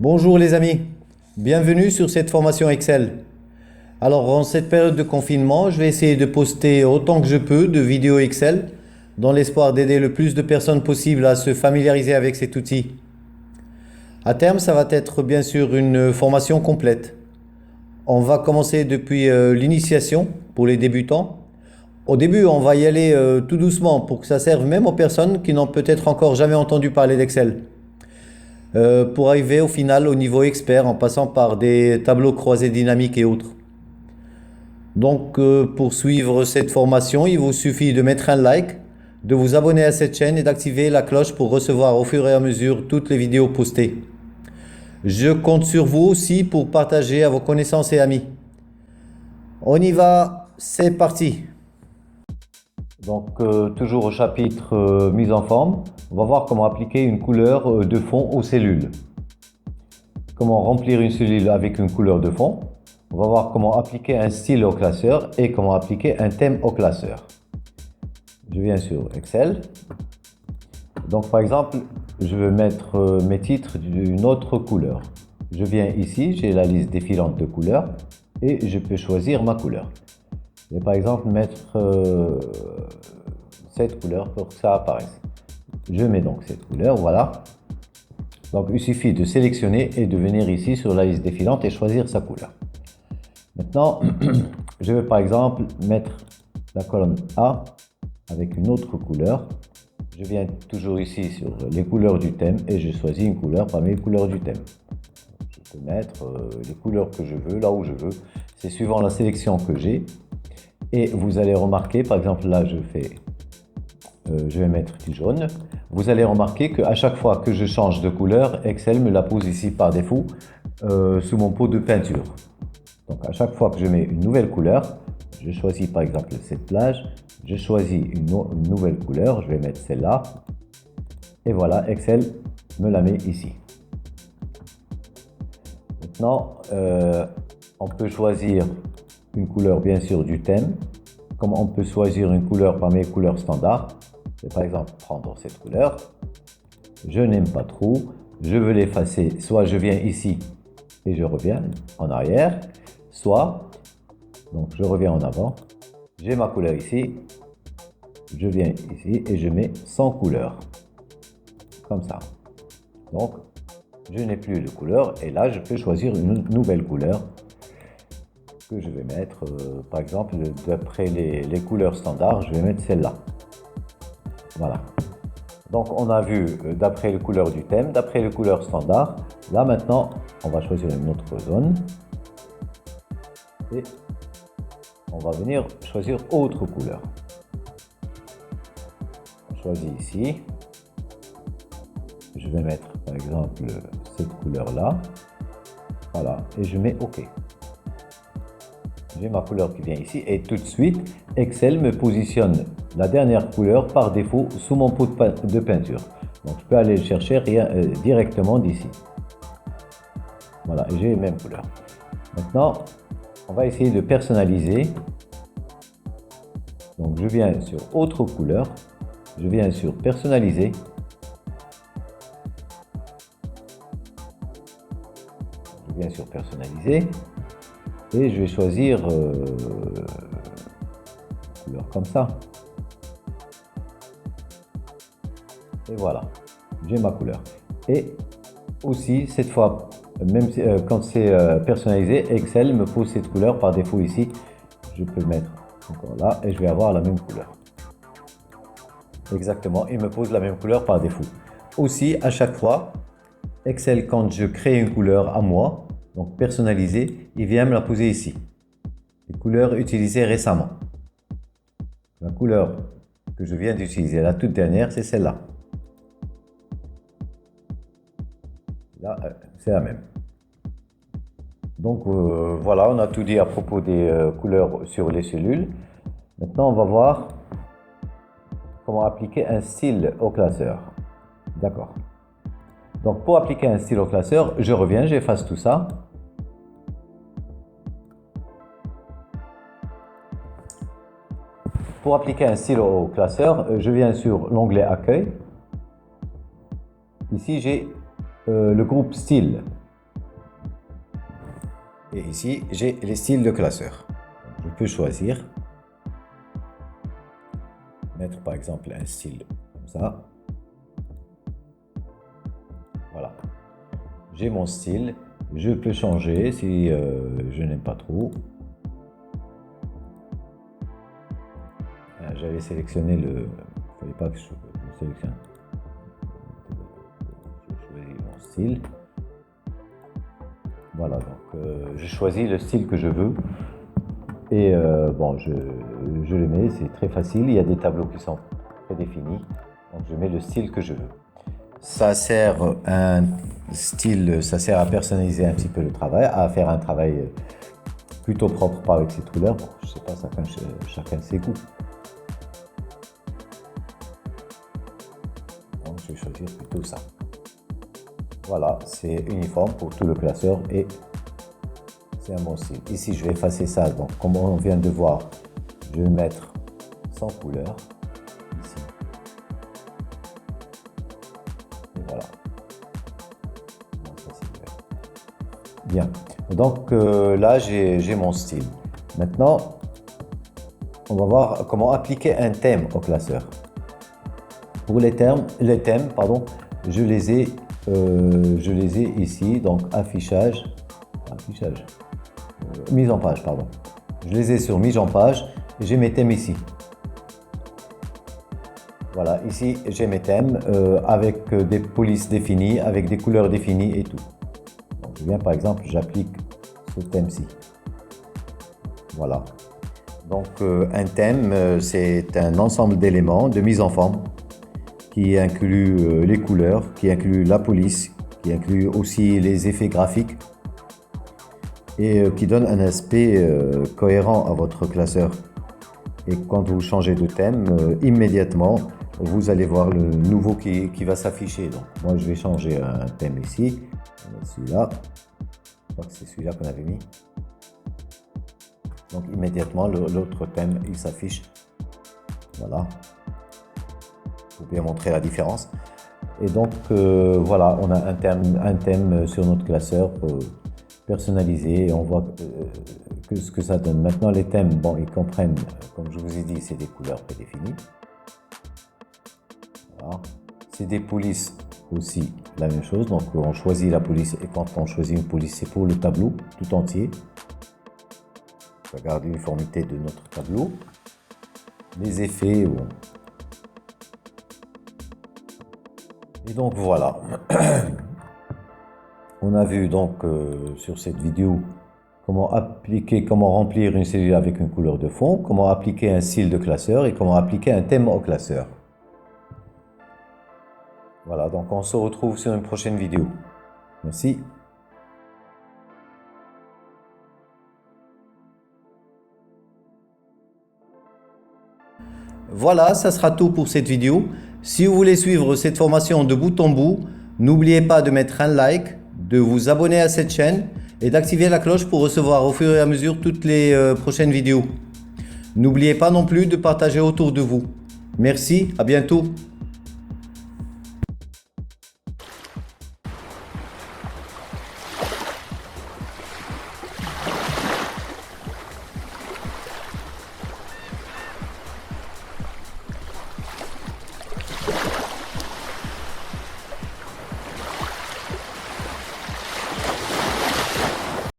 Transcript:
Bonjour les amis, bienvenue sur cette formation Excel. Alors en cette période de confinement, je vais essayer de poster autant que je peux de vidéos Excel dans l'espoir d'aider le plus de personnes possible à se familiariser avec cet outil. À terme, ça va être bien sûr une formation complète. On va commencer depuis l'initiation pour les débutants. Au début, on va y aller tout doucement pour que ça serve même aux personnes qui n'ont peut-être encore jamais entendu parler d'Excel. Pour arriver au final au niveau expert en passant par des tableaux croisés dynamiques et autres. Donc pour suivre cette formation, il vous suffit de mettre un like, de vous abonner à cette chaîne et d'activer la cloche pour recevoir au fur et à mesure toutes les vidéos postées. Je compte sur vous aussi pour partager à vos connaissances et amis. On y va, c'est parti. Donc toujours au chapitre mise en forme, on va voir comment appliquer une couleur de fond aux cellules. Comment remplir une cellule avec une couleur de fond. On va voir comment appliquer un style au classeur et comment appliquer un thème au classeur. Je viens sur Excel. Donc par exemple, je veux mettre mes titres d'une autre couleur. Je viens ici, j'ai la liste défilante de couleurs et je peux choisir ma couleur. Je vais par exemple mettre cette couleur pour que ça apparaisse. Je mets donc cette couleur, voilà. Donc il suffit de sélectionner et de venir ici sur la liste défilante et choisir sa couleur. Maintenant, je vais par exemple mettre la colonne A avec une autre couleur. Je viens toujours ici sur les couleurs du thème et je choisis une couleur parmi les couleurs du thème. Je peux mettre les couleurs que je veux, là où je veux. C'est suivant la sélection que j'ai. Et vous allez remarquer, par exemple là je vais mettre du jaune. Vous allez remarquer qu'à chaque fois que je change de couleur, Excel me la pose ici par défaut sous mon pot de peinture. Donc à chaque fois que je mets une nouvelle couleur, je choisis par exemple cette plage, je choisis une nouvelle couleur, je vais mettre celle-là. Et voilà, Excel me la met ici. Maintenant, on peut choisir une couleur bien sûr du thème, comme on peut choisir une couleur parmi les couleurs standards. Je vais par exemple prendre cette couleur, je n'aime pas trop, je veux l'effacer, soit je viens ici et je reviens en arrière, soit, donc je reviens en avant, j'ai ma couleur ici, je viens ici et je mets sans couleur, comme ça. Donc je n'ai plus de couleur et là je peux choisir une nouvelle couleur que je vais mettre, par exemple, d'après les couleurs standards, je vais mettre celle-là. Voilà. Donc, on a vu d'après les couleurs du thème, d'après les couleurs standards. Là, maintenant, on va choisir une autre zone. Et on va venir choisir autre couleur. On choisit ici. Je vais mettre, par exemple, cette couleur-là. Voilà. Et je mets OK. J'ai ma couleur qui vient ici et tout de suite, Excel me positionne la dernière couleur par défaut sous mon pot de peinture. Donc je peux aller le chercher directement d'ici. Voilà, et j'ai les mêmes couleurs. Maintenant, on va essayer de personnaliser. Donc je viens sur autre couleur, je viens sur personnaliser. Je viens sur personnaliser. Et je vais choisir une couleur comme ça. Et voilà, j'ai ma couleur. Et aussi, cette fois, même quand c'est personnalisé, Excel me pose cette couleur par défaut ici. Je peux le mettre encore là et je vais avoir la même couleur. Exactement, il me pose la même couleur par défaut. Aussi, à chaque fois, Excel, quand je crée une couleur à moi, donc personnalisé, il vient me la poser ici. Les couleurs utilisées récemment. La couleur que je viens d'utiliser, la toute dernière, c'est celle-là. Là, c'est la même. Donc voilà, on a tout dit à propos des couleurs sur les cellules. Maintenant, on va voir comment appliquer un style au classeur. D'accord. Donc pour appliquer un style au classeur, je reviens, j'efface tout ça. Pour appliquer un style au classeur, je viens sur l'onglet Accueil. Ici, j'ai le groupe Style. Et ici, j'ai les styles de classeur. Donc, je peux choisir. Mettre par exemple un style comme ça. Voilà. J'ai mon style. Je peux changer si je n'aime pas trop. J'avais sélectionné le... Il ne fallait pas que je sélectionne. Je choisis mon style. Voilà, donc je choisis le style que je veux. Et bon, je le mets, c'est très facile. Il y a des tableaux qui sont prédéfinis. Donc je mets le style que je veux. Ça sert un style, ça sert à personnaliser un petit peu le travail, à faire un travail plutôt propre, pas avec cette couleur. Bon, je sais pas, chacun ses goûts. Donc je vais choisir plutôt ça. Voilà, c'est uniforme pour tout le classeur et c'est un bon style. Ici, je vais effacer ça. Donc, comme on vient de voir, je vais mettre sans couleur. Ici. Et voilà. Bien. Donc, là, j'ai mon style. Maintenant, on va voir comment appliquer un thème au classeur. Pour les thèmes, pardon, je les ai ici, donc affichage, mise en page, pardon. Je les ai sur mise en page et j'ai mes thèmes ici. Voilà, ici j'ai mes thèmes avec des polices définies, avec des couleurs définies et tout. Donc je viens par exemple, j'applique ce thème-ci. Voilà. Donc un thème, c'est un ensemble d'éléments de mise en forme qui inclut les couleurs, qui inclut la police, qui inclut aussi les effets graphiques et qui donne un aspect cohérent à votre classeur. Et quand vous changez de thème, immédiatement, vous allez voir le nouveau qui va s'afficher. Donc, moi, je vais changer un thème ici. Celui-là. Je crois que c'est celui-là qu'on avait mis. Donc, immédiatement, l'autre thème, il s'affiche. Voilà. Pour bien montrer la différence. Et donc, voilà, on a un thème sur notre classeur personnalisé et on voit ce que ça donne. Maintenant, les thèmes, bon, ils comprennent, comme je vous ai dit, c'est des couleurs prédéfinies. Voilà. C'est des polices aussi, la même chose. Donc, on choisit la police et quand on choisit une police, c'est pour le tableau tout entier. Ça garde l'uniformité de notre tableau. Les effets, et donc voilà, on a vu donc sur cette vidéo comment remplir une cellule avec une couleur de fond, comment appliquer un style de classeur et comment appliquer un thème au classeur. Voilà, donc on se retrouve sur une prochaine vidéo. Merci. Voilà, ça sera tout pour cette vidéo. Si vous voulez suivre cette formation de bout en bout, n'oubliez pas de mettre un like, de vous abonner à cette chaîne et d'activer la cloche pour recevoir au fur et à mesure toutes les prochaines vidéos. N'oubliez pas non plus de partager autour de vous. Merci, à bientôt.